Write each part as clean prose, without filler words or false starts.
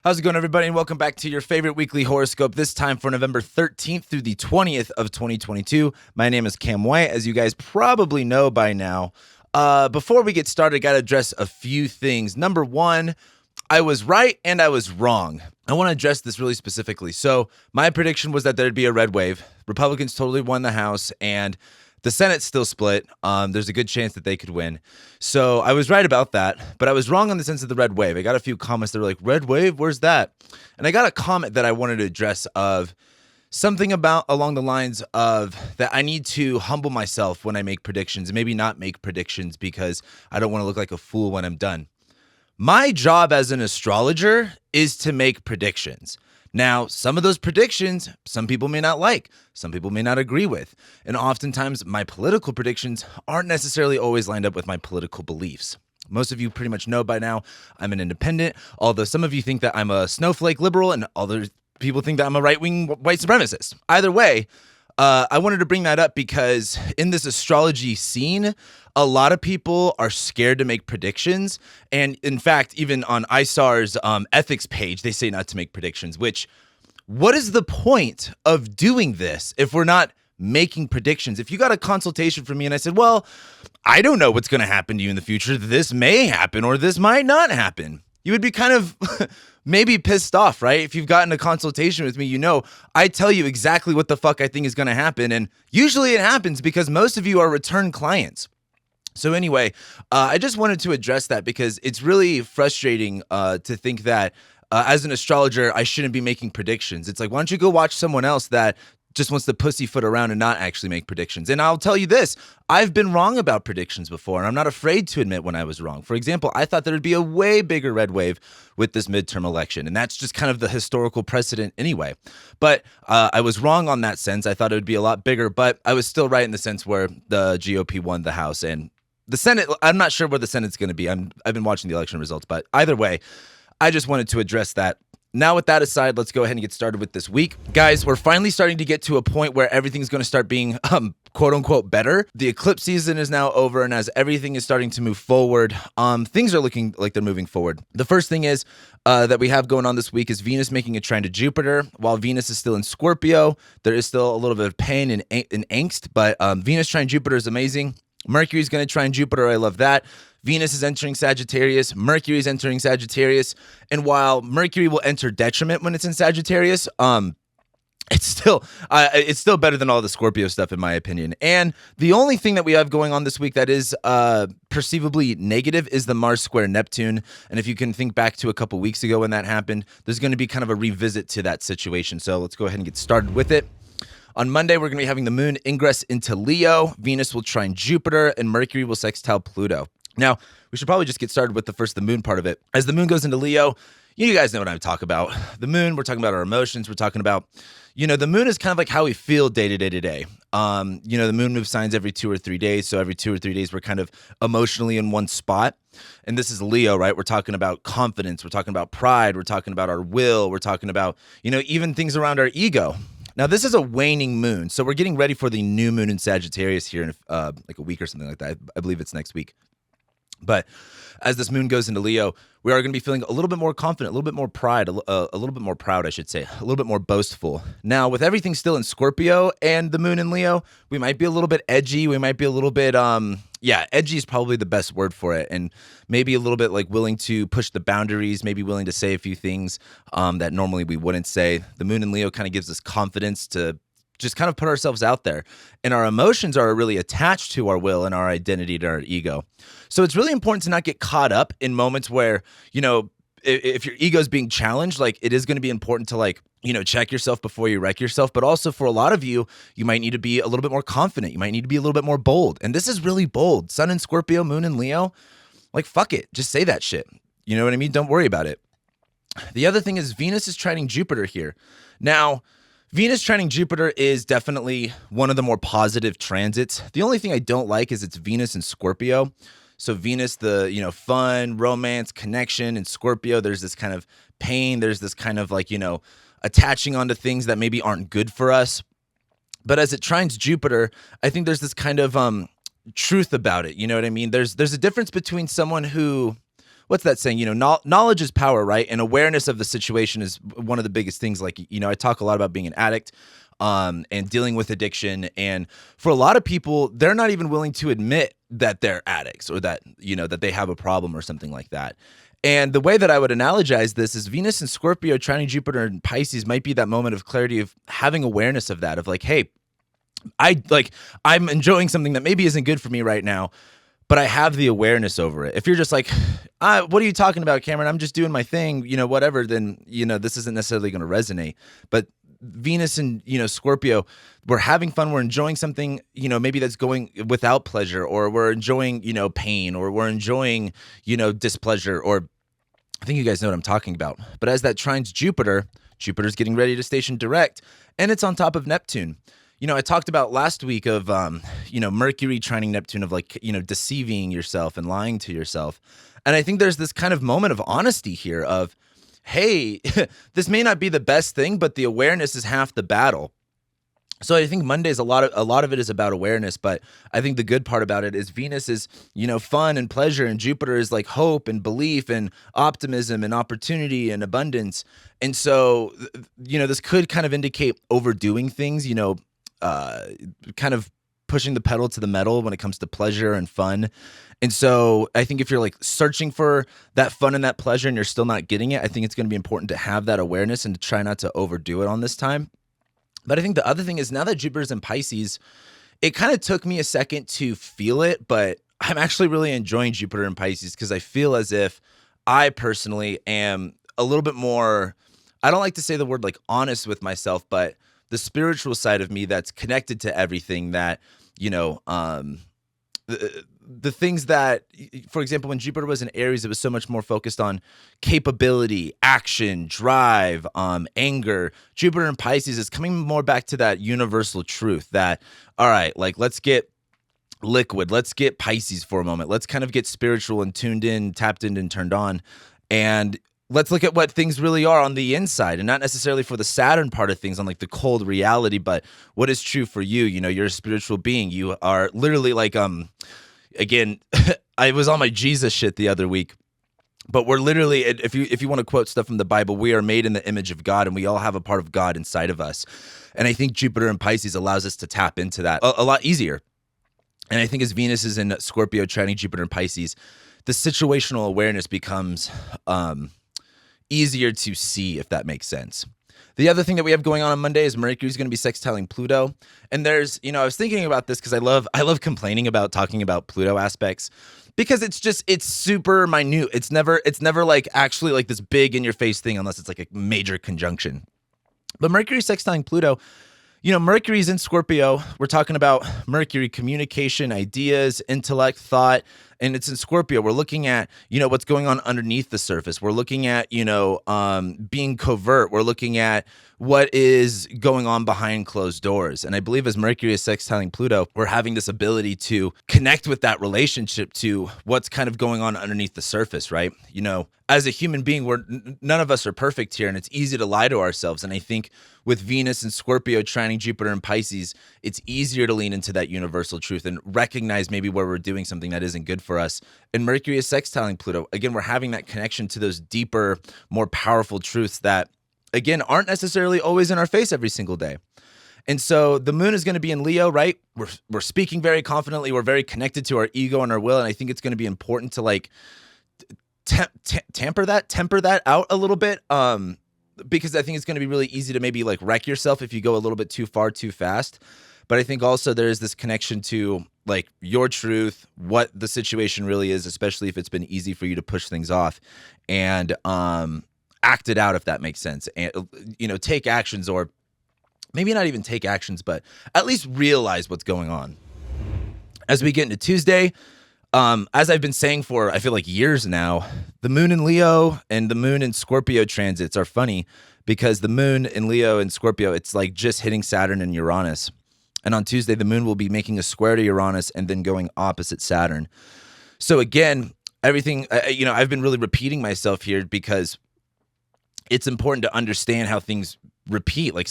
How's it going, everybody, and welcome back to your favorite weekly horoscope, this time for November 13th through the 20th of 2022. My name is Cam White, as you guys probably know by now. Before we get started, I got to address a few things. Number one, I was right and I was wrong. I want to address this really specifically. So my prediction was that there'd be a red wave. Republicans totally won the House, and the Senate's still split. There's a good chance that they could win. So I was right about that, but I was wrong in the sense of the red wave. I got a few comments that were like, red wave, where's that? And I got a comment that I wanted to address of something about along the lines of that I need to humble myself when I make predictions and maybe not make predictions because I don't want to look like a fool when I'm done. My job as an astrologer is to make predictions. Now, some of those predictions, some people may not like, some people may not agree with. And oftentimes, my political predictions aren't necessarily always lined up with my political beliefs. Most of you pretty much know by now I'm an independent, although some of you think that I'm a snowflake liberal and other people think that I'm a right-wing white supremacist. Either way, I wanted to bring that up because in this astrology scene, a lot of people are scared to make predictions. And in fact, even on ISAR's ethics page, they say not to make predictions, which what is the point of doing this if we're not making predictions? If you got a consultation from me and I said, well, I don't know what's going to happen to you in the future. This may happen or this might not happen. You would be kind of maybe pissed off, right? If you've gotten a consultation with me, you know, I tell you exactly what the fuck I think is going to happen. And usually it happens because most of you are return clients. So anyway, I just wanted to address that because it's really frustrating to think that as an astrologer, I shouldn't be making predictions. It's like, why don't you go watch someone else that just wants to pussyfoot around and not actually make predictions? And I'll tell you this, I've been wrong about predictions before, and I'm not afraid to admit when I was wrong. For example, I thought there would be a way bigger red wave with this midterm election, and that's just kind of the historical precedent anyway. But I was wrong on that sense. I thought it would be a lot bigger, but I was still right in the sense where the GOP won the House. And the Senate, I'm not sure where the Senate's going to be. I've been watching the election results, but either way, I just wanted to address that. Now, with that aside, let's go ahead and get started with this week. Guys, we're finally starting to get to a point where everything's going to start being, quote unquote, better. The eclipse season is now over, and as everything is starting to move forward, things are looking like they're moving forward. The first thing is that we have going on this week is Venus making a trine to Jupiter. While Venus is still in Scorpio, there is still a little bit of pain and angst, but Venus trine Jupiter is amazing. Mercury's going to trine Jupiter. I love that. Venus is entering Sagittarius. Mercury is entering Sagittarius. And while Mercury will enter detriment when it's in Sagittarius, it's still better than all the Scorpio stuff, in my opinion. And the only thing that we have going on this week that is perceivably negative is the Mars square Neptune. And if you can think back to a couple weeks ago when that happened, there's going to be kind of a revisit to that situation. So let's go ahead and get started with it. On Monday, we're going to be having the moon ingress into Leo. Venus will trine Jupiter, and Mercury will sextile Pluto. Now, we should probably just get started with the moon part of it. As the moon goes into Leo, you guys know what I'm talking about. The moon, we're talking about our emotions. We're talking about, the moon is kind of like how we feel day to day to day. The moon moves signs every 2 or 3 days. So every 2 or 3 days, we're kind of emotionally in one spot. And this is Leo, right? We're talking about confidence. We're talking about pride. We're talking about our will. We're talking about, even things around our ego. Now, this is a waning moon, so we're getting ready for the new moon in Sagittarius here in like a week or something like that. I believe it's next week. But as this moon goes into Leo, we are going to be feeling a little bit more confident, a little bit more pride, a little bit more proud, I should say, a little bit more boastful. Now, with everything still in Scorpio and the moon in Leo, we might be a little bit edgy. We might be a little bit, edgy is probably the best word for it. And maybe a little bit like willing to push the boundaries, maybe willing to say a few things that normally we wouldn't say. The moon in Leo kind of gives us confidence to just kind of put ourselves out there. And our emotions are really attached to our will and our identity to our ego. So it's really important to not get caught up in moments where, if your ego is being challenged, like it is going to be important to check yourself before you wreck yourself. But also for a lot of you, you might need to be a little bit more confident. You might need to be a little bit more bold. And this is really bold. Sun in Scorpio, moon in Leo. Like, fuck it. Just say that shit. You know what I mean? Don't worry about it. The other thing is Venus is trining Jupiter here. Now, Venus trining Jupiter is definitely one of the more positive transits. The only thing I don't like is it's Venus in Scorpio. So Venus, the, fun, romance, connection. In Scorpio, there's this kind of pain. There's this kind of attaching onto things that maybe aren't good for us. But as it trines Jupiter, I think there's this kind of truth about it. You know what I mean? There's a difference between someone who what's that saying? Knowledge is power, right? And awareness of the situation is one of the biggest things. Like, I talk a lot about being an addict, and dealing with addiction. And for a lot of people, they're not even willing to admit that they're addicts or that, that they have a problem or something like that. And the way that I would analogize this is Venus and Scorpio trining Jupiter and Pisces might be that moment of clarity of having awareness of that, of like, hey, I'm enjoying something that maybe isn't good for me right now, but I have the awareness over it. If you're just like, what are you talking about, Cameron? I'm just doing my thing, whatever, then, this isn't necessarily going to resonate. But Venus and, Scorpio, we're having fun. We're enjoying something, maybe that's going without pleasure, or we're enjoying, pain, or we're enjoying, displeasure, or I think you guys know what I'm talking about. But as that trines Jupiter, Jupiter's getting ready to station direct, and it's on top of Neptune. I talked about last week of, Mercury trining Neptune, of like, deceiving yourself and lying to yourself. And I think there's this kind of moment of honesty here of, hey, this may not be the best thing, but the awareness is half the battle. So I think Monday's a lot of it is about awareness, but I think the good part about it is Venus is, fun and pleasure, and Jupiter is like hope and belief and optimism and opportunity and abundance. And so, this could kind of indicate overdoing things, kind of pushing the pedal to the metal when it comes to pleasure and fun. And so I think if you're like searching for that fun and that pleasure and you're still not getting it, I think it's going to be important to have that awareness and to try not to overdo it on this time. But I think the other thing is, now that Jupiter's in Pisces, it kind of took me a second to feel it, but I'm actually really enjoying Jupiter in Pisces because I feel as if I personally am a little bit more, I don't like to say the word like honest with myself, but the spiritual side of me that's connected to everything that, the things that, for example, when Jupiter was in Aries, it was so much more focused on capability, action, drive, anger. Jupiter in Pisces is coming more back to that universal truth that, all right, like let's get liquid. Let's get Pisces for a moment. Let's kind of get spiritual and tuned in, tapped in, and turned on. And let's look at what things really are on the inside, and not necessarily for the Saturn part of things on like the cold reality, but what is true for you. You're a spiritual being. You are literally like, again, I was on my Jesus shit the other week, but we're literally, if you want to quote stuff from the Bible, we are made in the image of God, and we all have a part of God inside of us. And I think Jupiter in Pisces allows us to tap into that a lot easier. And I think as Venus is in Scorpio trining Jupiter in Pisces, the situational awareness becomes easier to see, if that makes sense. The other thing that we have going on Monday is Mercury's going to be sextiling Pluto. And there's, I was thinking about this because I love complaining about talking about Pluto aspects, because it's super minute. It's never like actually like this big in your face thing unless it's like a major conjunction. But Mercury sextiling Pluto, Mercury's in Scorpio. We're talking about Mercury, communication, ideas, intellect, thought, and it's in Scorpio. We're looking at, what's going on underneath the surface. We're looking at, being covert. We're looking at what is going on behind closed doors. And I believe as Mercury is sextiling Pluto, we're having this ability to connect with that relationship to what's kind of going on underneath the surface, right? As a human being, none of us are perfect here, and it's easy to lie to ourselves. And I think with Venus and Scorpio trining Jupiter and Pisces, it's easier to lean into that universal truth and recognize maybe where we're doing something that isn't good for us. And Mercury is sextiling Pluto. Again, we're having that connection to those deeper, more powerful truths that, again, aren't necessarily always in our face every single day. And so the moon is going to be in Leo, right? We're speaking very confidently. We're very connected to our ego and our will. And I think it's going to be important to like temper that out a little bit, because I think it's going to be really easy to maybe like wreck yourself if you go a little bit too far too fast. But I think also there is this connection to like your truth, what the situation really is, especially if it's been easy for you to push things off, and act it out, if that makes sense. And take actions, or maybe not even take actions, but at least realize what's going on. As we get into Tuesday, as I've been saying for, I feel like years now, the moon in Leo and the moon in Scorpio transits are funny, because the moon in Leo and Scorpio, it's like just hitting Saturn and Uranus. And on Tuesday, the moon will be making a square to Uranus and then going opposite Saturn. So again, everything, I've been really repeating myself here because it's important to understand how things repeat. Like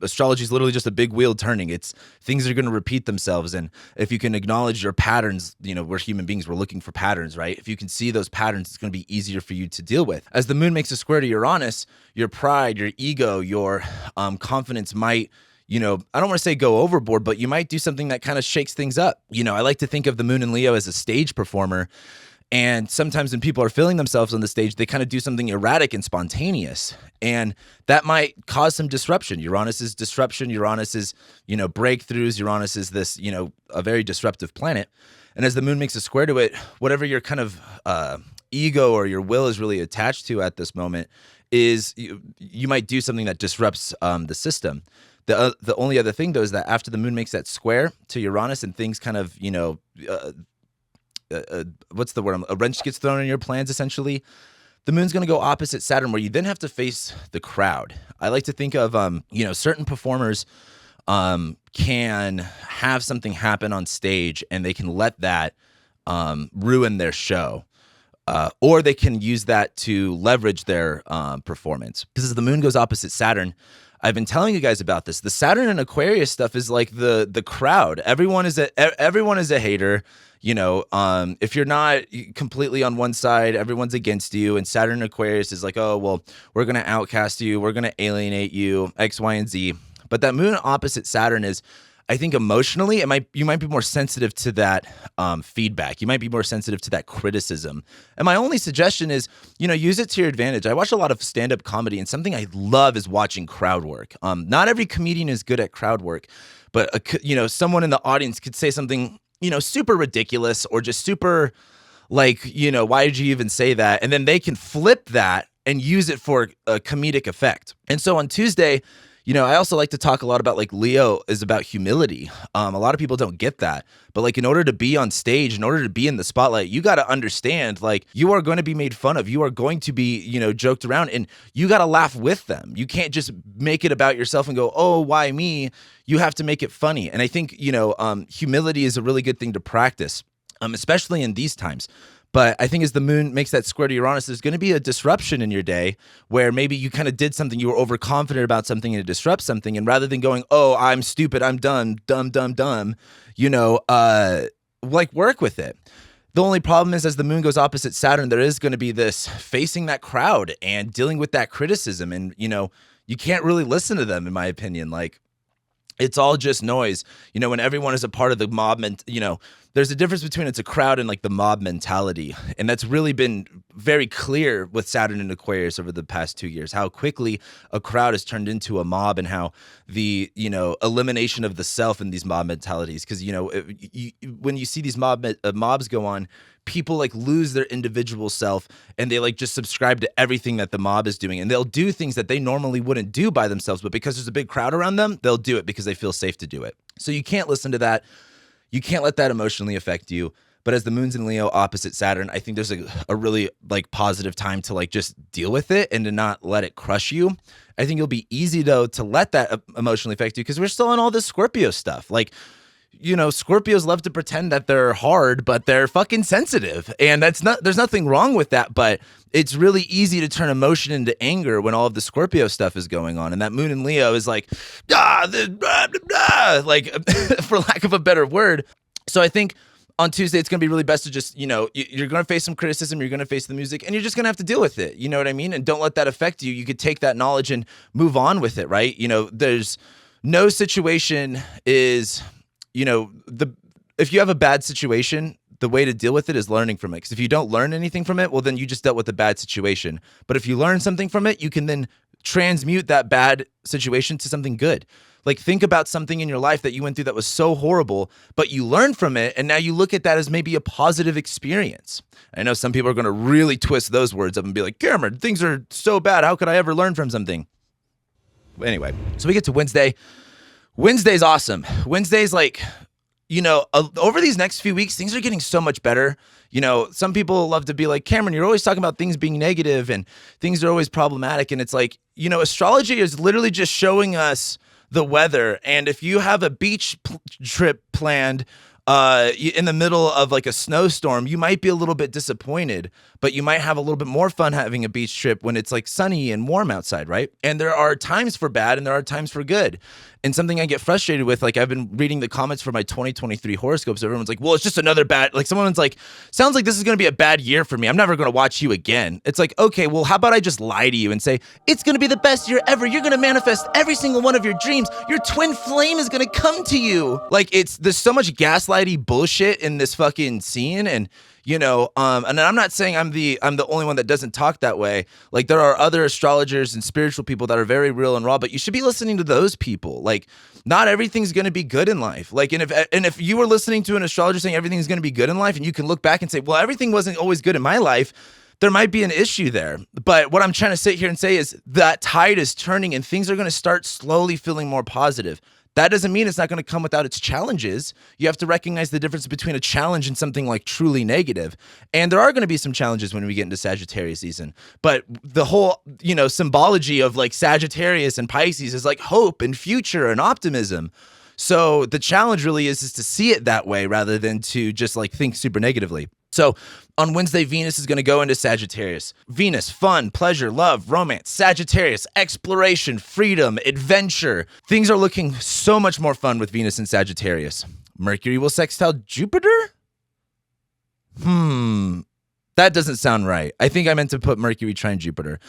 astrology is literally just a big wheel turning. It's things are going to repeat themselves. And if you can acknowledge your patterns, we're human beings, we're looking for patterns, right? If you can see those patterns, it's going to be easier for you to deal with. As the moon makes a square to Uranus, your pride, your ego, your confidence might, I don't want to say go overboard, but you might do something that kind of shakes things up. I like to think of the moon in Leo as a stage performer. And sometimes when people are feeling themselves on the stage, they kind of do something erratic and spontaneous. And that might cause some disruption. Uranus is disruption. Uranus is, breakthroughs. Uranus is this, a very disruptive planet. And as the moon makes a square to it, whatever your kind of ego or your will is really attached to at this moment is you might do something that disrupts the system. The only other thing, though, is that after the moon makes that square to Uranus and things kind of, what's the word? A wrench gets thrown in your plans, essentially. The moon's going to go opposite Saturn, where you then have to face the crowd. I like to think of, certain performers can have something happen on stage and they can let that ruin their show. Or they can use that to leverage their performance. Because as the moon goes opposite Saturn, I've been telling you guys about this. The Saturn and Aquarius stuff is like the crowd. Everyone is a hater. If you're not completely on one side, everyone's against you. And Saturn and Aquarius is like, oh, well, we're going to outcast you. We're going to alienate you, X, Y, and Z. But that moon opposite Saturn is, I think emotionally, you might be more sensitive to that feedback. You might be more sensitive to that criticism. And my only suggestion is, use it to your advantage. I watch a lot of stand-up comedy, and something I love is watching crowd work. Not every comedian is good at crowd work, but someone in the audience could say something, super ridiculous or just super like, why did you even say that? And then they can flip that and use it for a comedic effect. And so on Tuesday, I also like to talk a lot about like Leo is about humility. A lot of people don't get that. But like in order to be on stage, in order to be in the spotlight, you got to understand like you are going to be made fun of. You are going to be, joked around, and you got to laugh with them. You can't just make it about yourself and go, oh, why me? You have to make it funny. And I think, humility is a really good thing to practice, especially in these times. But I think as the moon makes that square to Uranus, there's going to be a disruption in your day where maybe you kind of did something, you were overconfident about something and it disrupts something. And rather than going, oh, I'm stupid, I'm dumb, work with it. The only problem is as the moon goes opposite Saturn, there is going to be this facing that crowd and dealing with that criticism. And, you can't really listen to them, in my opinion. Like, it's all just noise. When everyone is a part of the mob, there's a difference between it's a crowd and like the mob mentality. And that's really been very clear with Saturn and Aquarius over the past 2 years, how quickly a crowd has turned into a mob and how the, elimination of the self in these mob mentalities. Because, when you see these mobs go on, people like lose their individual self and they like just subscribe to everything that the mob is doing. And they'll do things that they normally wouldn't do by themselves, but because there's a big crowd around them, they'll do it because they feel safe to do it. So you can't listen to that. You can't let that emotionally affect you. But as the moon's in Leo opposite Saturn, I think there's a really like positive time to like just deal with it and to not let it crush you. I think it'll be easy though to let that emotionally affect you because we're still on all this Scorpio stuff. Like, Scorpios love to pretend that they're hard, but they're fucking sensitive. And there's nothing wrong with that, but it's really easy to turn emotion into anger when all of the Scorpio stuff is going on. And that moon in Leo is like, like, for lack of a better word. So I think on Tuesday, it's going to be really best to just, you're going to face some criticism. You're going to face the music and you're just going to have to deal with it. You know what I mean? And don't let that affect you. You could take that knowledge and move on with it, right? There's no situation is... if you have a bad situation, the way to deal with it is learning from it. Because if you don't learn anything from it, well, then you just dealt with a bad situation. But if you learn something from it, you can then transmute that bad situation to something good. Like think about something in your life that you went through that was so horrible, but you learned from it. And now you look at that as maybe a positive experience. I know some people are going to really twist those words up and be like, Cameron, things are so bad. How could I ever learn from something? Anyway, so we get to Wednesday. Wednesday's awesome. Wednesday's like, over these next few weeks, things are getting so much better. Some people love to be like, Cameron, you're always talking about things being negative and things are always problematic. And it's like, astrology is literally just showing us the weather. And if you have a beach trip planned in the middle of like a snowstorm, you might be a little bit disappointed. but you might have a little bit more fun having a beach trip when it's like sunny and warm outside, right? And there are times for bad and there are times for good. And something I get frustrated with, like I've been reading the comments for my 2023 horoscopes. Everyone's like, well, it's just another bad, like someone's like, sounds like this is going to be a bad year for me. I'm never going to watch you again. It's like, okay, well, how about I just lie to you and say, it's going to be the best year ever. You're going to manifest every single one of your dreams. Your twin flame is going to come to you. Like there's so much gaslighty bullshit in this fucking scene. And and I'm not saying I'm the only one that doesn't talk that way. Like there are other astrologers and spiritual people that are very real and raw, but you should be listening to those people. Like not everything's going to be good in life. Like, and if you were listening to an astrologer saying everything's going to be good in life and you can look back and say, well, everything wasn't always good in my life, there might be an issue there. But what I'm trying to sit here and say is that tide is turning and things are going to start slowly feeling more positive. That doesn't mean it's not going to come without its challenges. You have to recognize the difference between a challenge and something like truly negative. And there are going to be some challenges when we get into Sagittarius season. But the whole, symbology of like Sagittarius and Pisces is like hope and future and optimism. So the challenge really is to see it that way rather than to just like think super negatively. So on Wednesday, Venus is going to go into Sagittarius. Venus, fun, pleasure, love, romance. Sagittarius, exploration, freedom, adventure. Things are looking so much more fun with Venus and Sagittarius. Mercury will sextile Jupiter? That doesn't sound right. I think I meant to put Mercury trine Jupiter.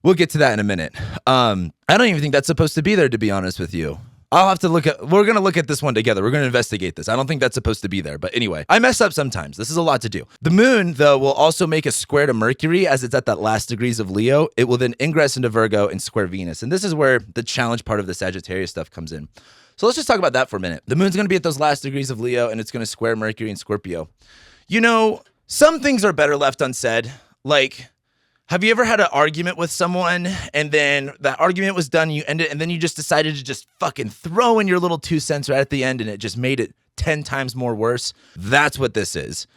We'll get to that in a minute. I don't even think that's supposed to be there, to be honest with you. I'll have to we're going to look at this one together. We're going to investigate this. I don't think that's supposed to be there. But anyway, I mess up sometimes. This is a lot to do. The moon, though, will also make a square to Mercury as it's at that last degrees of Leo. It will then ingress into Virgo and square Venus. And this is where the challenge part of the Sagittarius stuff comes in. So let's just talk about that for a minute. The moon's going to be at those last degrees of Leo and it's going to square Mercury and Scorpio. Some things are better left unsaid. Like, have you ever had an argument with someone and then that argument was done, you end it, and then you just decided to just fucking throw in your little 2 cents right at the end and it just made it 10 times more worse? That's what this is.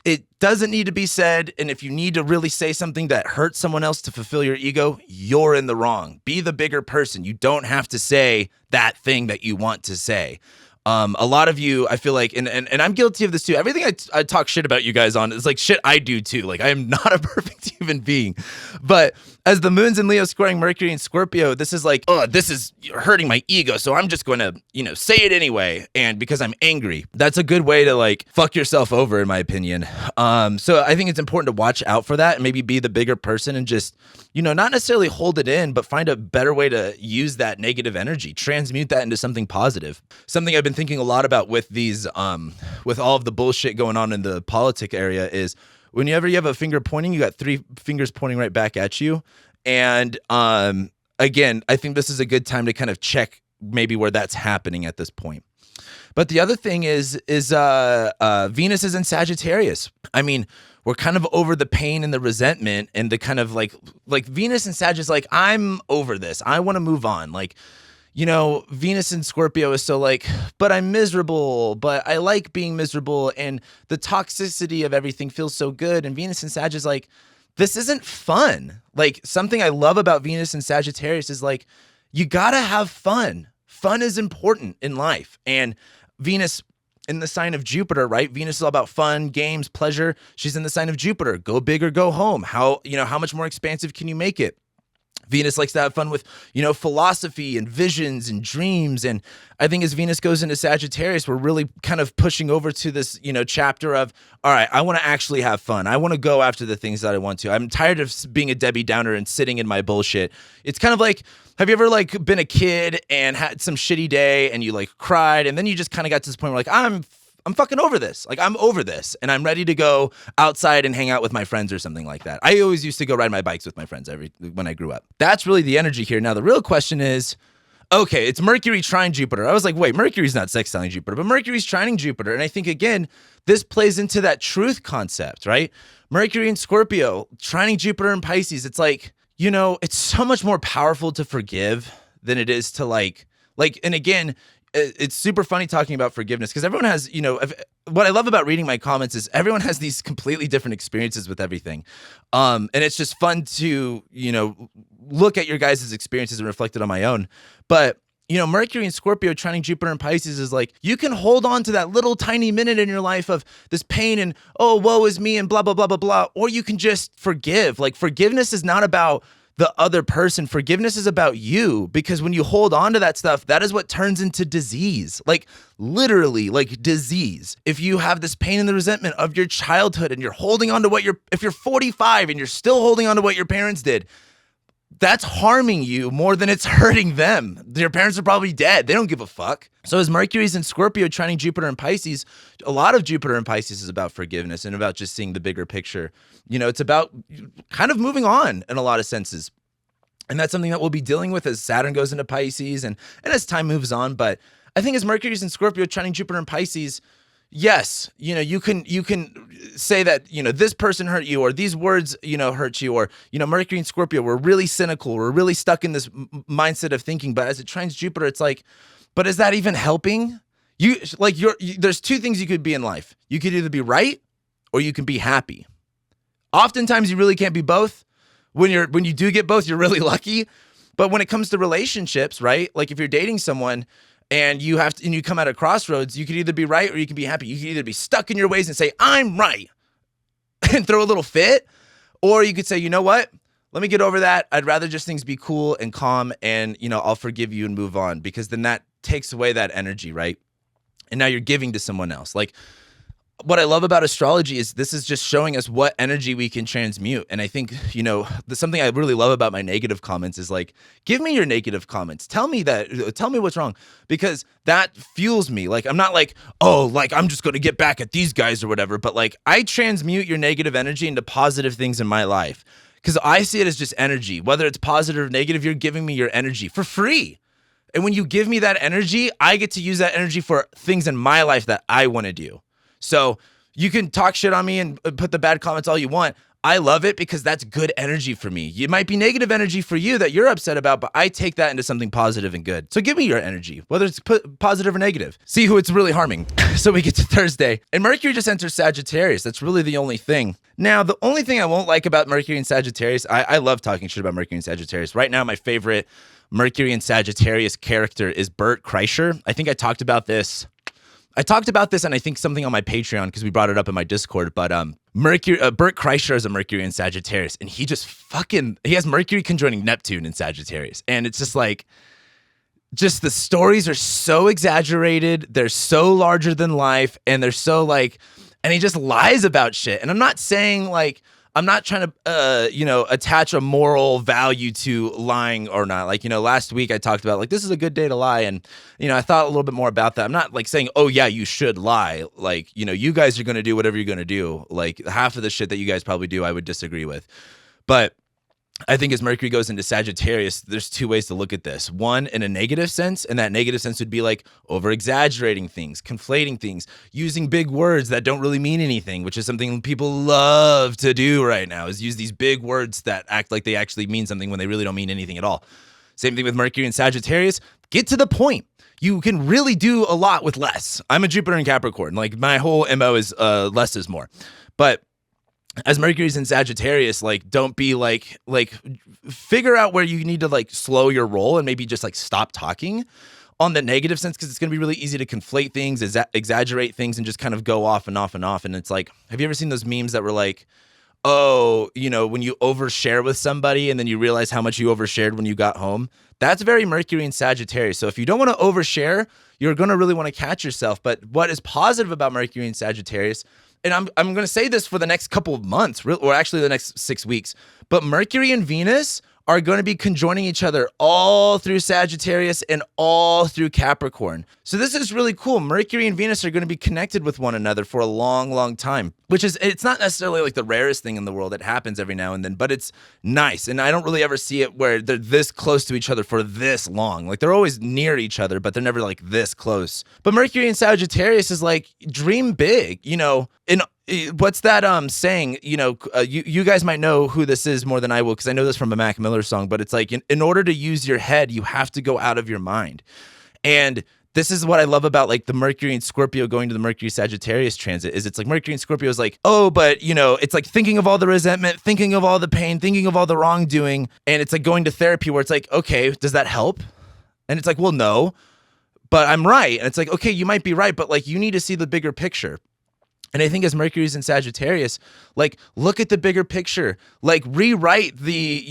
It doesn't need to be said. And if you need to really say something that hurts someone else to fulfill your ego, you're in the wrong. Be the bigger person. You don't have to say that thing that you want to say. A lot of you, I feel like, and I'm guilty of this too. Everything I talk shit about you guys on is like shit I do too. Like I am not a perfect human being, but as the moon's in Leo squaring Mercury and Scorpio, this is like, oh, this is hurting my ego. So I'm just going to, say it anyway. And because I'm angry, that's a good way to like fuck yourself over, in my opinion. So I think it's important to watch out for that and maybe be the bigger person and just, not necessarily hold it in, but find a better way to use that negative energy, transmute that into something positive. Something I've been thinking a lot about with these, with all of the bullshit going on in the politic area is whenever you have a finger pointing, you got 3 fingers pointing right back at you. And again, I think this is a good time to kind of check maybe where that's happening at this point. But the other thing is Venus is in Sagittarius. I mean, we're kind of over the pain and the resentment and the kind of like Venus and Sag is like, I'm over this. I want to move on. Like, Venus in Scorpio is so like, but I'm miserable, but I like being miserable. And the toxicity of everything feels so good. And Venus and Sag is like, this isn't fun. Like something I love about Venus and Sagittarius is like, you gotta have fun. Fun is important in life. And Venus in the sign of Jupiter, right? Venus is all about fun, games, pleasure. She's in the sign of Jupiter. Go big or go home. How much more expansive can you make it? Venus likes to have fun with, philosophy and visions and dreams. And I think as Venus goes into Sagittarius, we're really kind of pushing over to this, chapter of, all right, I want to actually have fun. I want to go after the things that I want to. I'm tired of being a Debbie Downer and sitting in my bullshit. It's kind of like, have you ever like been a kid and had some shitty day and you like cried and then you just kind of got to this point where like, I'm fucking over this. Like I'm over this and I'm ready to go outside and hang out with my friends or something like that. I always used to go ride my bikes with my friends when I grew up. That's really the energy here. Now the real question is, okay, it's Mercury trine Jupiter. I was like, wait, Mercury's not sextiling Jupiter, but Mercury's trining Jupiter. And I think again, this plays into that truth concept, right? Mercury and Scorpio trining Jupiter and Pisces. It's like, it's so much more powerful to forgive than it is to like, and again, it's super funny talking about forgiveness because everyone has, what I love about reading my comments is everyone has these completely different experiences with everything. And it's just fun to, look at your guys' experiences and reflect it on my own. But, Mercury and Scorpio trining Jupiter and Pisces is like, you can hold on to that little tiny minute in your life of this pain and, oh, woe is me and blah, blah, blah, blah, blah. Or you can just forgive. Like, forgiveness is not about the other person. Forgiveness is about you, because when you hold on to that stuff, that is what turns into disease. Like, literally, like disease. If you have this pain and the resentment of your childhood and you're holding on to if you're 45 and you're still holding on to what your parents did, that's harming you more than it's hurting them. Your parents are probably dead. They don't give a fuck. So as Mercury's in Scorpio trining Jupiter and Pisces, a lot of Jupiter and Pisces is about forgiveness and about just seeing the bigger picture. It's about kind of moving on in a lot of senses. And that's something that we'll be dealing with as Saturn goes into Pisces and as time moves on. But I think as Mercury's in Scorpio trining Jupiter and Pisces, yes, you can say that, this person hurt you, or these words, hurt you, or, Mercury and Scorpio, we're really cynical. We're really stuck in this mindset of thinking. But as it trines Jupiter, it's like, but is that even helping? There's two things you could be in life. You could either be right or you can be happy. Oftentimes you really can't be both. When you do get both, you're really lucky. But when it comes to relationships, right? Like if you're dating someone, and you come at a crossroads, you could either be right or you can be happy. You could either be stuck in your ways and say, I'm right, and throw a little fit, or you could say, you know what? Let me get over that. I'd rather just things be cool and calm, and, I'll forgive you and move on, because then that takes away that energy, right? And now you're giving to someone else. Like, what I love about astrology is this is just showing us what energy we can transmute. And I think, something I really love about my negative comments is like, give me your negative comments. Tell me what's wrong, because that fuels me. Like, I'm not like, oh, like I'm just going to get back at these guys or whatever. But like, I transmute your negative energy into positive things in my life, because I see it as just energy. Whether it's positive or negative, you're giving me your energy for free. And when you give me that energy, I get to use that energy for things in my life that I want to do. So you can talk shit on me and put the bad comments all you want. I love it because that's good energy for me. It might be negative energy for you that you're upset about, but I take that into something positive and good. So give me your energy, whether it's positive or negative. See who it's really harming. So we get to Thursday, and Mercury just enters Sagittarius. That's really the only thing. Now, the only thing I won't like about Mercury and Sagittarius, I love talking shit about Mercury and Sagittarius. Right now, my favorite Mercury and Sagittarius character is Bert Kreischer. I think I talked about this, and I think something on my Patreon, because we brought it up in my Discord, but Bert Kreischer is a Mercury in Sagittarius, and he has Mercury conjoining Neptune in Sagittarius. And it's just like, the stories are so exaggerated, they're so larger than life, and they're so like, and he just lies about shit. And I'm not saying like, I'm not trying to, attach a moral value to lying or not. Like, last week I talked about like, this is a good day to lie. And, I thought a little bit more about that. I'm not like saying, oh yeah, you should lie. Like, you guys are going to do whatever you're going to do. Like half of the shit that you guys probably do, I would disagree with. But I think as Mercury goes into Sagittarius, there's two ways to look at this. One, in a negative sense, and that negative sense would be like over-exaggerating things, conflating things, using big words that don't really mean anything, which is something people love to do right now, is use these big words that act like they actually mean something when they really don't mean anything at all. Same thing with Mercury and Sagittarius. Get to the point. You can really do a lot with less. I'm a Jupiter in Capricorn. Like my whole MO is less is more. But as Mercury's in Sagittarius, like, don't be like figure out where you need to like slow your roll and maybe just like stop talking on the negative sense, because it's going to be really easy to conflate things, exaggerate things, and just kind of go off and off and off. And it's like, have you ever seen those memes that were like, oh, when you overshare with somebody and then you realize how much you overshared when you got home? That's very Mercury and Sagittarius. So if you don't want to overshare, you're going to really want to catch yourself. But what is positive about Mercury and Sagittarius, and I'm going to say this for the next couple of months, or actually the next 6 weeks, but Mercury and Venus are going to be conjoining each other all through Sagittarius and all through Capricorn. So this is really cool. Mercury and Venus are going to be connected with one another for a long, long time, it's not necessarily like the rarest thing in the world. It happens every now and then, but it's nice. And I don't really ever see it where they're this close to each other for this long. Like they're always near each other, but they're never like this close. But Mercury and Sagittarius is like, dream big, what's that saying? You guys might know who this is more than I will, because I know this from a Mac Miller song, but it's like, in order to use your head, you have to go out of your mind. And this is what I love about like the Mercury and Scorpio going to the Mercury Sagittarius transit, is it's like Mercury and Scorpio is like, oh, but it's like thinking of all the resentment, thinking of all the pain, thinking of all the wrongdoing. And it's like going to therapy where it's like, okay, does that help? And it's like, well, no, but I'm right. And it's like, okay, you might be right, but like you need to see the bigger picture. And I think as Mercury's in Sagittarius, like look at the bigger picture, like rewrite the,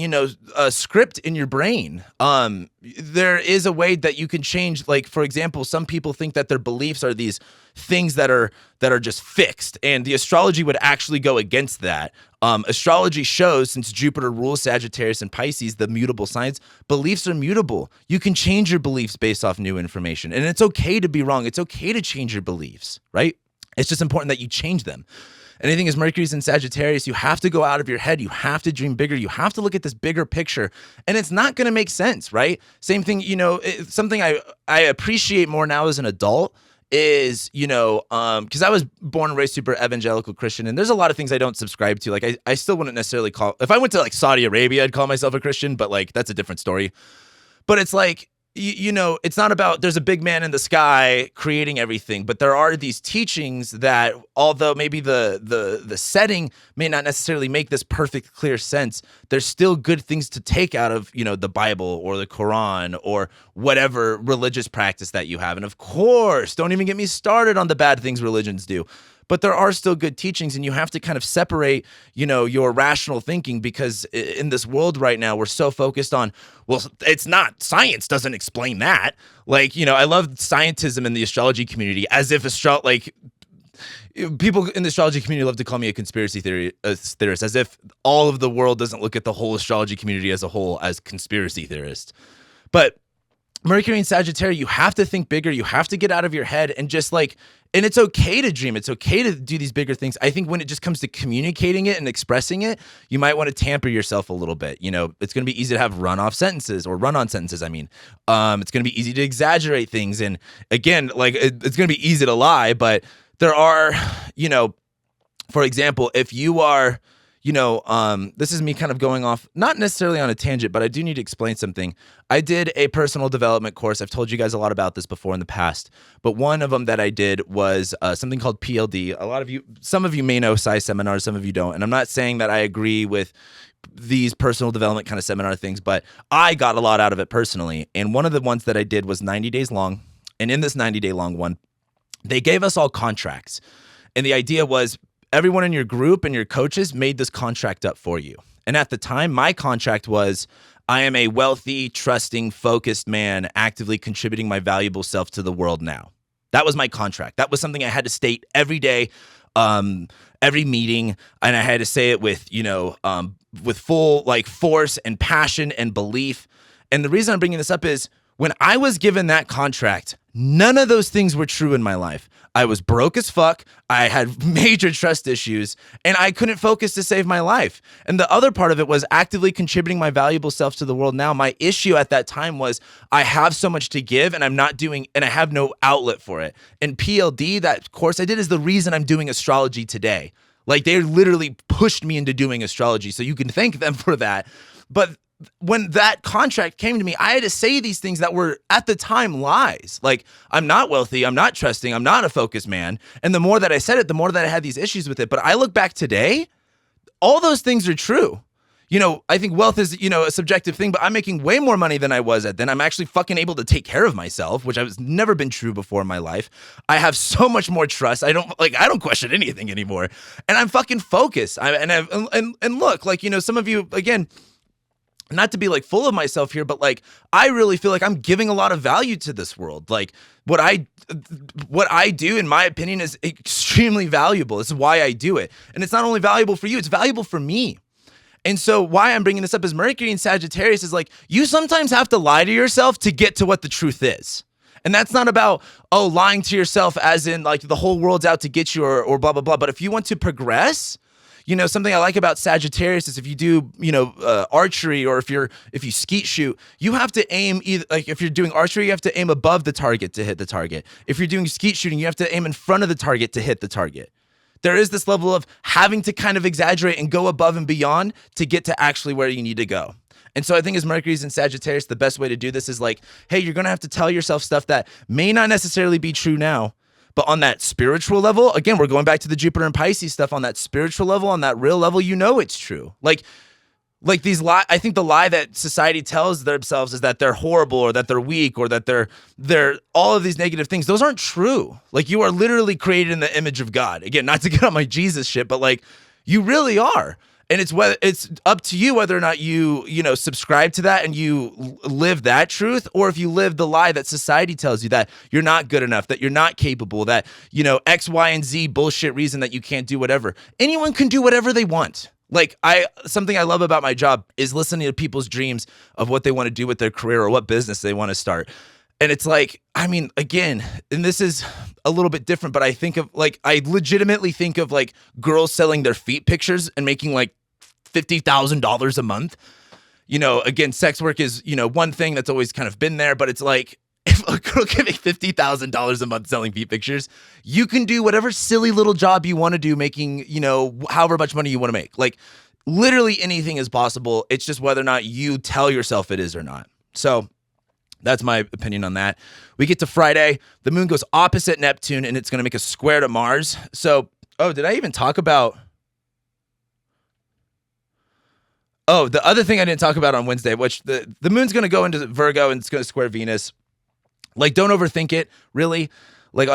script in your brain. There is a way that you can change. Like, for example, some people think that their beliefs are these things that are just fixed, and the astrology would actually go against that. Astrology shows, since Jupiter rules Sagittarius and Pisces, the mutable signs, beliefs are mutable. You can change your beliefs based off new information, and it's okay to be wrong. It's okay to change your beliefs, right? It's just important that you change them. And I think as Mercury's in Sagittarius, you have to go out of your head. You have to dream bigger. You have to look at this bigger picture. And it's not going to make sense, right? Same thing, something I appreciate more now as an adult is, because I was born and raised super evangelical Christian, and there's a lot of things I don't subscribe to. Like, I still wouldn't necessarily if I went to like Saudi Arabia, I'd call myself a Christian, but like, that's a different story. But it's like, it's not about there's a big man in the sky creating everything, but there are these teachings that, although maybe the setting may not necessarily make this perfect, clear sense, there's still good things to take out of, the Bible or the Quran or whatever religious practice that you have. And of course, don't even get me started on the bad things religions do. But there are still good teachings, and you have to kind of separate, your rational thinking, because in this world right now, we're so focused on, well, it's not, science doesn't explain that. Like, I love scientism in the astrology community, as if people in the astrology community love to call me a conspiracy theorist, as if all of the world doesn't look at the whole astrology community as a whole as conspiracy theorists. But Mercury in Sagittarius, you have to think bigger. You have to get out of your head and just and it's okay to dream. It's okay to do these bigger things. I think when it just comes to communicating it and expressing it, you might want to tamper yourself a little bit. It's going to be easy to have run-on sentences. It's going to be easy to exaggerate things. And again, like it's going to be easy to lie, but there are, for example, if you are, this is me kind of going off, not necessarily on a tangent, but I do need to explain something. I did a personal development course. I've told you guys a lot about this before in the past, but one of them that I did was something called PLD. Some of you may know PSI seminars, some of you don't. And I'm not saying that I agree with these personal development kind of seminar things, but I got a lot out of it personally. And one of the ones that I did was 90 days long. And in this 90-day long one, they gave us all contracts. And the idea was, everyone in your group and your coaches made this contract up for you. And at the time, my contract was, I am a wealthy, trusting, focused man, actively contributing my valuable self to the world now. That was my contract. That was something I had to state every day, every meeting. And I had to say it with full force and passion and belief. And the reason I'm bringing this up is, when I was given that contract, none of those things were true in my life. I was broke as fuck. I had major trust issues, and I couldn't focus to save my life. And the other part of it was actively contributing my valuable self to the world now. My issue at that time was I have so much to give, and I have no outlet for it. And PLD, that course I did, is the reason I'm doing astrology today. Like, they literally pushed me into doing astrology, so you can thank them for that. But when that contract came to me, I had to say these things that were at the time lies. Like, I'm not wealthy, I'm not trusting, I'm not a focused man. And the more that I said it, the more that I had these issues with it. But I look back today, all those things are true. I think wealth is, a subjective thing, but I'm making way more money than I was at then. I'm actually fucking able to take care of myself, which has never been true before in my life. I have so much more trust. I don't question anything anymore. And I'm fucking focused. And look, some of you, again, not to be full of myself here, but I really feel like I'm giving a lot of value to this world. Like, what I do, in my opinion, is extremely valuable. This is why I do it. And it's not only valuable for you, it's valuable for me. And so why I'm bringing this up is Mercury in Sagittarius is you sometimes have to lie to yourself to get to what the truth is. And that's not about, lying to yourself as in the whole world's out to get you or blah, blah, blah. But if you want to progress, something I like about Sagittarius is if you do, archery, or if you skeet shoot, you have to aim either, if you're doing archery, you have to aim above the target to hit the target. If you're doing skeet shooting, you have to aim in front of the target to hit the target. There is this level of having to kind of exaggerate and go above and beyond to get to actually where you need to go. And so I think as Mercury's in Sagittarius, the best way to do this is hey, you're going to have to tell yourself stuff that may not necessarily be true now. But on that spiritual level, again, we're going back to the Jupiter and Pisces stuff. On that spiritual level, on that real level, it's true. Like these lie, I think the lie that society tells themselves is that they're horrible or that they're weak or that they're all of these negative things. Those aren't true. Like you are literally created in the image of God. Again, not to get on my Jesus shit, but like you really are. And it's up to you whether or not you subscribe to that and you live that truth, or if you live the lie that society tells you that you're not good enough, that you're not capable, that, X, Y, and Z bullshit reason that you can't do whatever. Anyone can do whatever they want. Like something I love about my job is listening to people's dreams of what they want to do with their career or what business they want to start. And it's like, I mean, again, and this is a little bit different, but I legitimately think of like girls selling their feet pictures and making like $50,000 a month. Again, sex work is, one thing that's always kind of been there, but it's like, if a girl can make $50,000 a month selling feet pictures, you can do whatever silly little job you want to do, making, however much money you want to make. Like literally anything is possible. It's just whether or not you tell yourself it is or not. So that's my opinion on that. We get to Friday. The moon goes opposite Neptune and it's going to make a square to Mars. So, did I even talk about... Oh, the other thing I didn't talk about on Wednesday, which the moon's going to go into Virgo and it's going to square Venus. Like, don't overthink it, really. Like,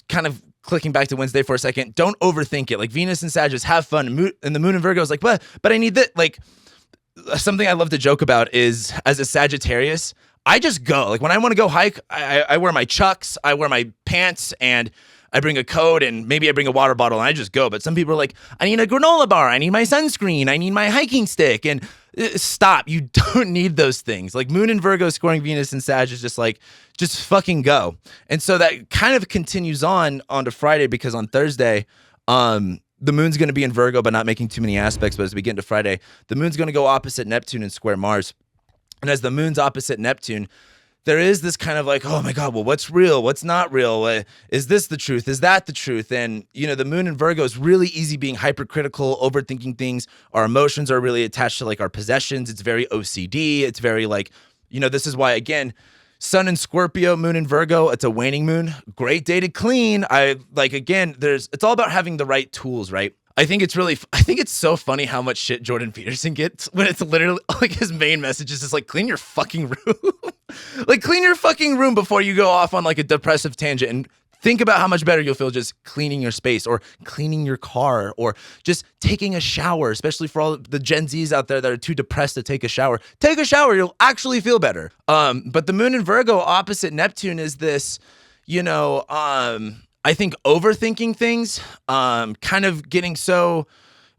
kind of clicking back to Wednesday for a second, don't overthink it. Like, Venus and Sagittarius, have fun. And the moon in Virgo is like, but I need that. Like, something I love to joke about is, as a Sagittarius, I just go. Like, when I want to go hike, I wear my chucks, I wear my pants, and I bring a coat, and maybe I bring a water bottle, and I just go. But some people are like, I need a granola bar, I need my sunscreen, I need my hiking stick, and stop. You don't need those things. Like Moon in Virgo scoring Venus and Sag is just fucking go. And so that kind of continues onto Friday, because on Thursday, the moon's going to be in Virgo, but not making too many aspects. But as we get into Friday, the moon's going to go opposite Neptune and square Mars. And as the moon's opposite Neptune, there is this kind of like, oh my God, well, what's real? What's not real? Is this the truth? Is that the truth? And, the moon in Virgo is really easy being hypercritical, overthinking things. Our emotions are really attached to like our possessions. It's very OCD. It's very like, this is why, again, Sun in Scorpio, moon in Virgo, it's a waning moon. Great day to clean. It's all about having the right tools, right? I think it's so funny how much shit Jordan Peterson gets when it's literally like his main message is just like, clean your fucking room. Like, clean your fucking room before you go off on like a depressive tangent, and think about how much better you'll feel just cleaning your space or cleaning your car or just taking a shower, especially for all the Gen Zs out there that are too depressed to take a shower. Take a shower, you'll actually feel better. But the moon in Virgo opposite Neptune is this, I think overthinking things, kind of getting so,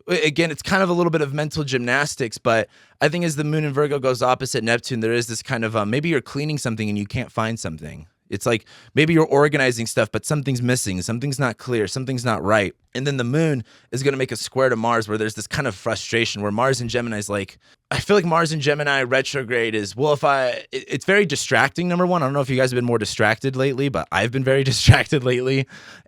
again, it's kind of a little bit of mental gymnastics, but I think as the moon in Virgo goes opposite Neptune, there is this kind of, maybe you're cleaning something and you can't find something. It's like maybe you're organizing stuff, but something's missing, something's not clear, something's not right. And then the moon is going to make a square to Mars where there's this kind of frustration where Mars in Gemini is like, I feel like Mars in Gemini retrograde is, it's very distracting, number one. I don't know if you guys have been more distracted lately, but I've been very distracted lately.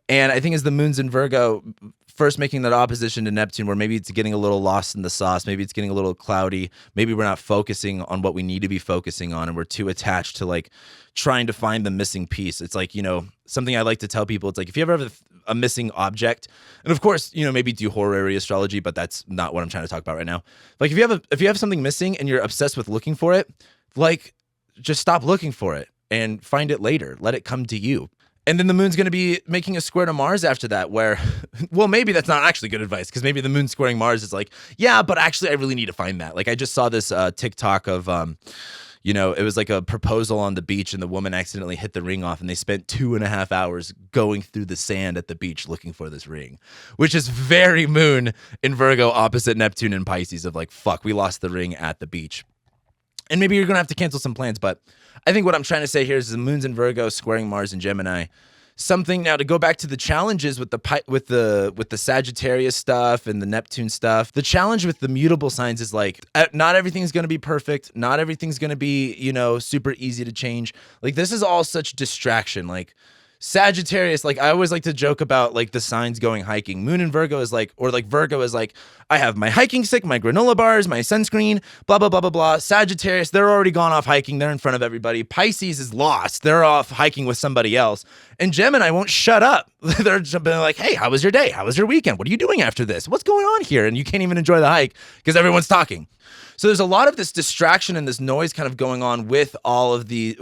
And I think as the moon's in Virgo, first making that opposition to Neptune, where maybe it's getting a little lost in the sauce, maybe it's getting a little cloudy, maybe we're not focusing on what we need to be focusing on, and we're too attached to like trying to find the missing piece. It's like, something I like to tell people, it's like if you ever have a missing object, and of course, maybe do horary astrology, but that's not what I'm trying to talk about right now. Like if you have something missing and you're obsessed with looking for it, like just stop looking for it and find it later. Let it come to you. And then the moon's going to be making a square to Mars after that, where, well, maybe that's not actually good advice, because maybe the moon squaring Mars is like, yeah, but actually I really need to find that. Like I just saw this TikTok of, it was like a proposal on the beach and the woman accidentally hit the ring off, and they spent 2.5 hours going through the sand at the beach looking for this ring, which is very moon in Virgo opposite Neptune and Pisces of like, fuck, we lost the ring at the beach. And maybe you're going to have to cancel some plans, but I think what I'm trying to say here is the moon's in Virgo squaring Mars in Gemini. Something now to go back to the challenges with the Sagittarius stuff and the Neptune stuff. The challenge with the mutable signs is like, not everything's going to be perfect. Not everything's going to be, super easy to change. Like this is all such distraction. Like Sagittarius, like I always like to joke about like the signs going hiking. Moon in Virgo is like, or like Virgo is like, I have my hiking stick, my granola bars, my sunscreen, blah, blah, blah, blah, blah. Sagittarius, they're already gone off hiking. They're in front of everybody. Pisces is lost. They're off hiking with somebody else. And Gemini won't shut up. They're jumping like, hey, how was your day? How was your weekend? What are you doing after this? What's going on here? And you can't even enjoy the hike because everyone's talking. So there's a lot of this distraction and this noise kind of going on with all of the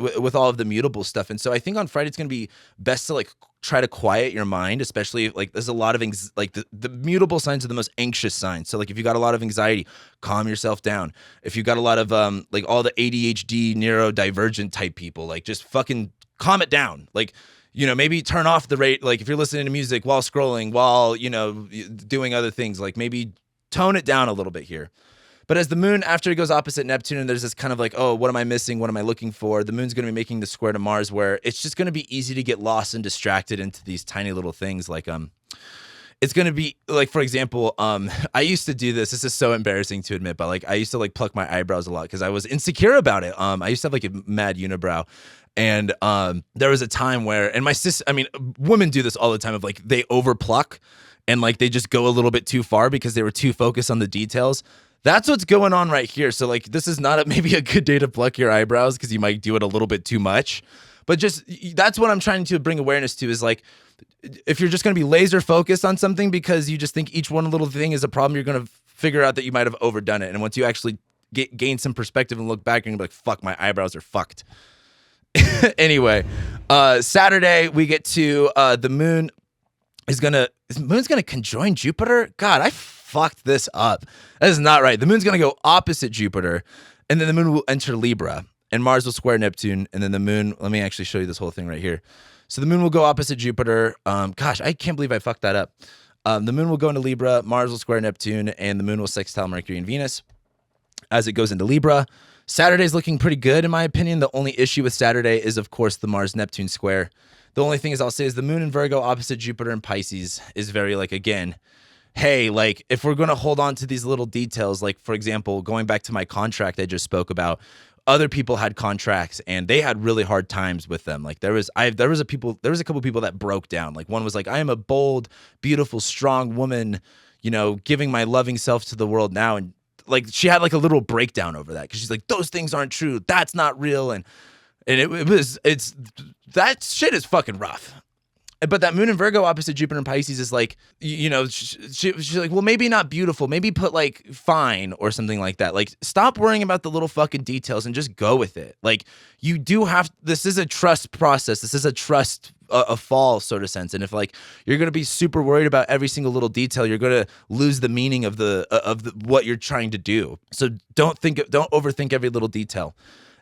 mutable stuff. And so I think on Friday it's going to be best to like try to quiet your mind, especially like there's a lot of like the mutable signs are the most anxious signs. So like if you got a lot of anxiety, calm yourself down. If you got a lot of like all the ADHD neurodivergent type people, like just fucking calm it down. Like, you know, maybe turn off the rate. Like if you're listening to music while scrolling, while, you know, doing other things, like maybe tone it down a little bit here. But as the moon, after it goes opposite Neptune, and there's this kind of like, oh, what am I missing? What am I looking for? The moon's going to be making the square to Mars, where it's just going to be easy to get lost and distracted into these tiny little things. Like, it's going to be like, for example, I used to do this. This is so embarrassing to admit, but like, I used to like pluck my eyebrows a lot because I was insecure about it. I used to have like a mad unibrow. And there was a time where, and my sister, I mean, women do this all the time of like, they overpluck and like, they just go a little bit too far because they were too focused on the details. That's what's going on right here. So like, this is not maybe a good day to pluck your eyebrows because you might do it a little bit too much. But just, that's what I'm trying to bring awareness to is like, if you're just going to be laser focused on something because you just think each one little thing is a problem, you're going to figure out that you might have overdone it. And once you actually gain some perspective and look back, you're going to be like, fuck, my eyebrows are fucked. Anyway, Saturday we get to the moon moon's gonna conjoin Jupiter. God, I fucked this up. That is not right. The moon's gonna go opposite Jupiter, and then the moon will enter Libra, and Mars will square Neptune, and then the moon. Let me actually show you this whole thing right here. So the moon will go opposite Jupiter. Gosh, I can't believe I fucked that up. The moon will go into Libra, Mars will square Neptune, and the moon will sextile Mercury and Venus as it goes into Libra. Saturday's looking pretty good, in my opinion. The only issue with Saturday is, of course, the Mars-Neptune square. The only thing is I'll say is the moon in Virgo opposite Jupiter and Pisces is very, like, again, hey, like, if we're going to hold on to these little details, like, for example, going back to my contract I just spoke about, other people had contracts and they had really hard times with them. Like, there was a couple people that broke down. Like, one was like, I am a bold, beautiful, strong woman, you know, giving my loving self to the world now. And like, she had like a little breakdown over that because she's like, those things aren't true. That's not real. And it's that shit is fucking rough. But that moon in Virgo opposite Jupiter and Pisces is like, you know, she's like, well, maybe not beautiful. Maybe put like fine or something like that. Like, stop worrying about the little fucking details and just go with it. Like, you do have, this is a trust process. This is a trust, a fall sort of sense. And if like, you're going to be super worried about every single little detail, you're going to lose the meaning of the what you're trying to do. So don't overthink every little detail.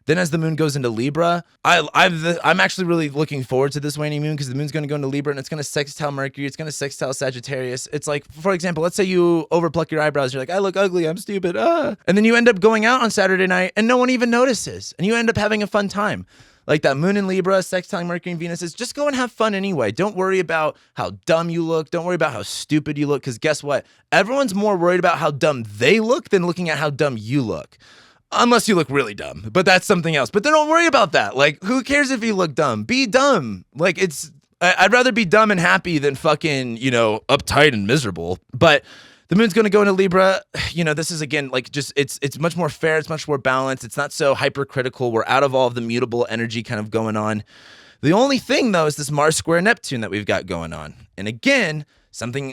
Then as the moon goes into Libra, I'm actually really looking forward to this waning moon because the moon's going to go into Libra and it's going to sextile Mercury. It's going to sextile Sagittarius. It's like, for example, let's say you overpluck your eyebrows. You're like, I look ugly. I'm stupid. And then you end up going out on Saturday night and no one even notices. And you end up having a fun time. Like that moon in Libra, sextiling Mercury and Venus is just go and have fun anyway. Don't worry about how dumb you look. Don't worry about how stupid you look. Because guess what? Everyone's more worried about how dumb they look than looking at how dumb you look. Unless you look really dumb, but that's something else. But then don't worry about that. Like, who cares if you look dumb? Be dumb. Like, I'd rather be dumb and happy than fucking, you know, uptight and miserable. But the moon's going to go into Libra. You know, this is, again, like, just, it's much more fair. It's much more balanced. It's not so hypercritical. We're out of all of the mutable energy kind of going on. The only thing, though, is this Mars square Neptune that we've got going on. And again,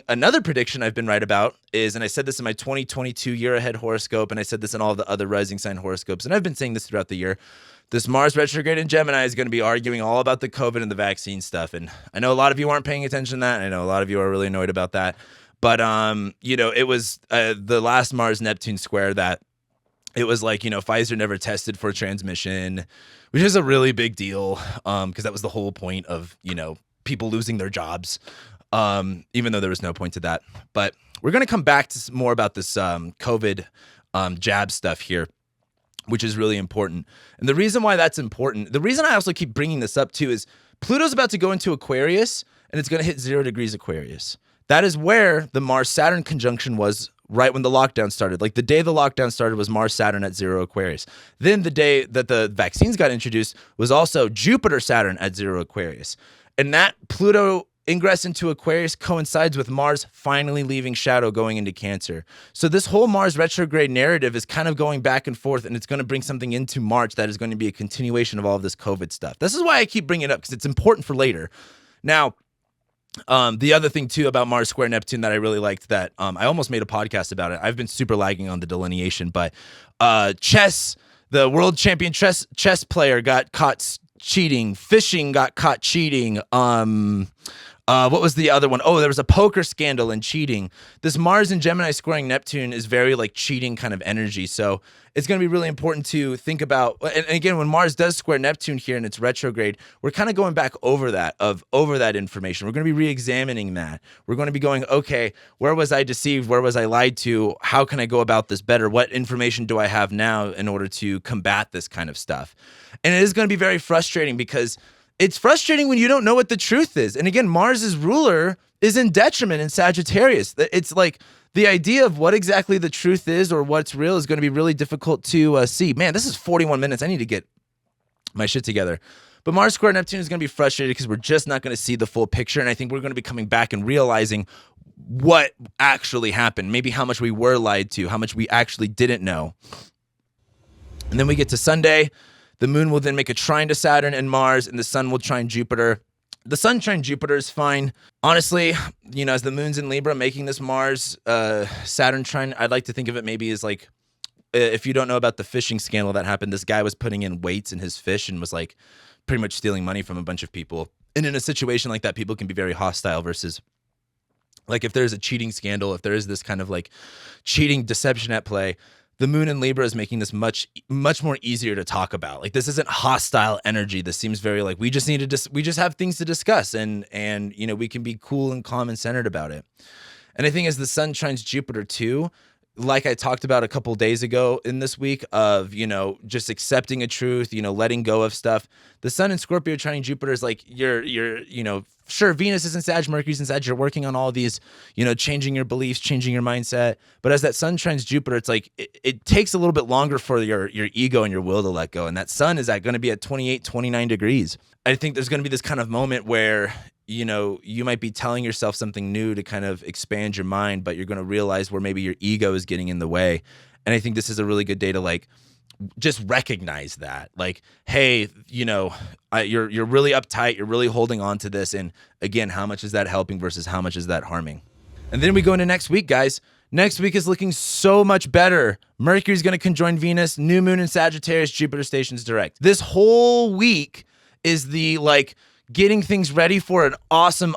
another prediction I've been right about is, and I said this in my 2022 year ahead horoscope, and I said this in all of the other rising sign horoscopes, and I've been saying this throughout the year, this Mars retrograde in Gemini is going to be arguing all about the COVID and the vaccine stuff. And I know a lot of you aren't paying attention to that. I know a lot of you are really annoyed about that. But, you know, it was the last Mars Neptune square that it was like, you know, Pfizer never tested for transmission, which is a really big deal because that was the whole point of, you know, people losing their jobs. Even though there was no point to that. But we're going to come back to more about this COVID jab stuff here, which is really important. And the reason why that's important, the reason I also keep bringing this up too is Pluto's about to go into Aquarius and it's going to hit 0 degrees Aquarius. That is where the Mars-Saturn conjunction was right when the lockdown started. Like the day the lockdown started was Mars-Saturn at 0 Aquarius. Then the day that the vaccines got introduced was also Jupiter-Saturn at 0 Aquarius. And that Pluto ingress into Aquarius coincides with Mars finally leaving shadow going into Cancer. So this whole Mars retrograde narrative is kind of going back and forth, and it's going to bring something into March that is going to be a continuation of all of this COVID stuff. This is why I keep bringing it up, because it's important for later. Now, The other thing too about Mars square Neptune that I really liked that I almost made a podcast about it. I've been super lagging on the delineation, but chess, the world champion chess player got caught cheating. Fishing got caught cheating. What was the other one? Oh, there was a poker scandal and cheating. This Mars and Gemini squaring Neptune is very like cheating kind of energy. So it's going to be really important to think about. And again, when Mars does square Neptune here and it's retrograde, we're kind of going back over that information. We're going to be re-examining that. We're going to be going, okay, where was I deceived? Where was I lied to? How can I go about this better? What information do I have now in order to combat this kind of stuff? And it is going to be very frustrating because it's frustrating when you don't know what the truth is. And again, Mars's ruler is in detriment in Sagittarius. It's like the idea of what exactly the truth is or what's real is going to be really difficult to see. Man, this is 41 minutes. I need to get my shit together. But Mars square Neptune is going to be frustrated because we're just not going to see the full picture. And I think we're going to be coming back and realizing what actually happened, maybe how much we were lied to, how much we actually didn't know. And then we get to Sunday. The moon will then make a trine to Saturn and Mars, and the sun will trine Jupiter. The sun trine Jupiter is fine. Honestly, as the moon's in Libra making this Mars Saturn trine, I'd like to think of it maybe as like, if you don't know about the fishing scandal that happened, this guy was putting in weights in his fish and was like pretty much stealing money from a bunch of people. And in a situation like that, people can be very hostile versus like if there's a cheating scandal, if there is this kind of like cheating deception at play, the moon in Libra is making this much more easier to talk about. Like this isn't hostile energy. This seems very like we just have things to discuss and we can be cool and calm and centered about it. And I think as the sun trines Jupiter too, like I talked about a couple days ago in this week of, just accepting a truth, letting go of stuff. The sun in Scorpio trining Jupiter is like you're sure, Venus is in Sag, Mercury's in Sag, you're working on all these, changing your beliefs, changing your mindset. But as that sun trines Jupiter, it's like it takes a little bit longer for your ego and your will to let go. And that sun is going to be at 28, 29 degrees. I think there's going to be this kind of moment where you might be telling yourself something new to kind of expand your mind, but you're going to realize where maybe your ego is getting in the way. And I think this is a really good day to like just recognize that, like, hey, you're really uptight, you're really holding on to this, and again, how much is that helping versus how much is that harming? And then we go into next week, guys. Next week is looking so much better. Mercury's going to conjoin Venus, new moon in Sagittarius, Jupiter stations direct. This whole week is the like getting things ready for an awesome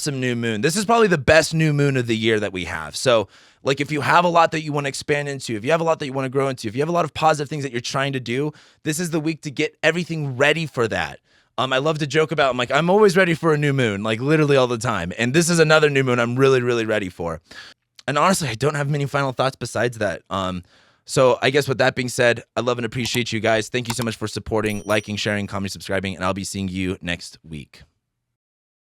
new moon. This is probably the best new moon of the year that we have. So like if you have a lot that you want to expand into, if you have a lot that you want to grow into, if you have a lot of positive things that you're trying to do, this is the week to get everything ready for that. I love to joke about, I'm always ready for a new moon, like literally all the time. And this is another new moon I'm really, really ready for. And honestly, I don't have many final thoughts besides that. So I guess with that being said, I love and appreciate you guys. Thank you so much for supporting, liking, sharing, commenting, subscribing, and I'll be seeing you next week.